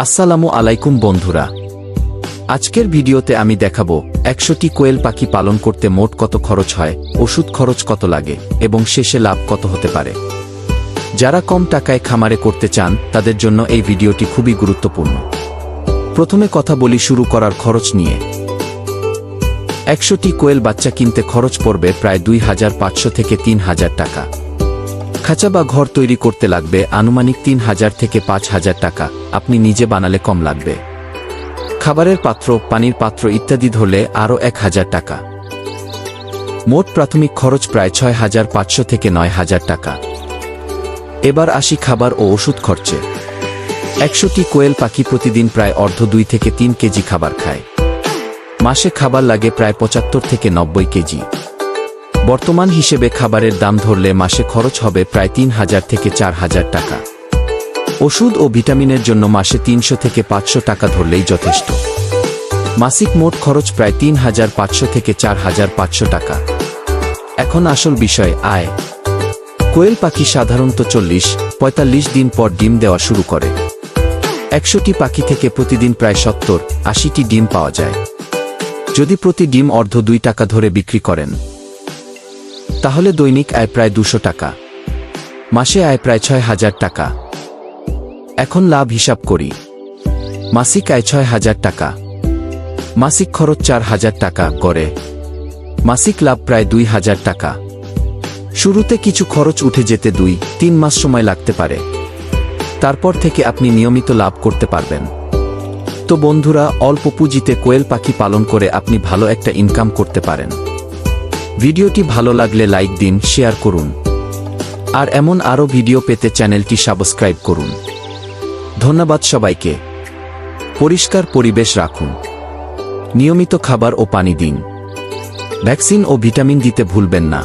আসসালামু আলাইকুম বন্ধুরা, আজকের ভিডিওতে আমি দেখাবো 100টি কোয়েল পাখি পালন করতে মোট কত খরচ হয়, ওষুধ খরচ কত লাগে এবং শেষে লাভ কত হতে পারে। যারা কম টাকায় খামারে করতে চান তাদের জন্য এই ভিডিওটি খুবই গুরুত্বপূর্ণ। প্রথমে কথা বলি শুরু করার খরচ নিয়ে। 100টি কোয়েল বাচ্চা কিনতে খরচ পড়বে প্রায় 2500 থেকে 3000 টাকা। খাঁচা বা ঘর তৈরি করতে লাগবে আনুমানিক 3000 থেকে 5000 টাকা, আপনি নিজে বানালে কম লাগবে। খাবারের পাত্র, পানির পাত্র ইত্যাদি ধরলে আরও 1000 টাকা। মোট প্রাথমিক খরচ প্রায় 6500 থেকে 9000 টাকা। এবার আসি খাবার ও ওষুধ খরচে। 100টি কোয়েল পাখি প্রতিদিন প্রায় অর্ধ 2 থেকে 3 কেজি খাবার খায়। মাসে খাবার লাগে প্রায় 75 থেকে 90 কেজি। বর্তমান হিসেবে খাবারের দাম ধরলে মাসে খরচ হবে প্রায় 3000 থেকে 4000 টাকা। ওষুধ ও ভিটামিনের জন্য মাসে 300 থেকে 500 টাকা ধরলেই যথেষ্ট। মাসিক মোট খরচ প্রায় 3500 থেকে 4500 টাকা। এখন আসল বিষয়, আয়। কোয়েল পাখি সাধারণত 40-45 দিন পর ডিম দেওয়া শুরু করে। 100টি পাখি থেকে প্রতিদিন প্রায় 70-80টি ডিম পাওয়া যায়। যদি প্রতি ডিম অর্ধ 2 টাকা ধরে বিক্রি করেন তাহলে দৈনিক আয় প্রায় 200 টাকা, মাসে আয় প্রায় 6000 টাকা। এখন লাভ হিসাব করি। মাসিক আয় 6000 টাকা, মাসিক খরচ 4000 টাকা করে, মাসিক লাভ প্রায় 2000 টাকা। শুরুতে কিছু খরচ উঠে যেতে 2-3 মাস সময় লাগতে পারে, তারপর থেকে আপনি নিয়মিত লাভ করতে পারবেন। তো বন্ধুরা, অল্প পুঁজিতে কোয়েল পাখি পালন করে আপনি ভালো একটা ইনকাম করতে পারেন। ভিডিওটি ভালো লাগলে লাইক দিন, শেয়ার করুন, আর এমন আরও ভিডিও পেতে চ্যানেলটি সাবস্ক্রাইব করুন। ধন্যবাদ সবাইকে। পরিষ্কার পরিবেশ রাখুন, নিয়মিত খাবার ও পানি দিন, ভ্যাকসিন ও ভিটামিন দিতে ভুলবেন না।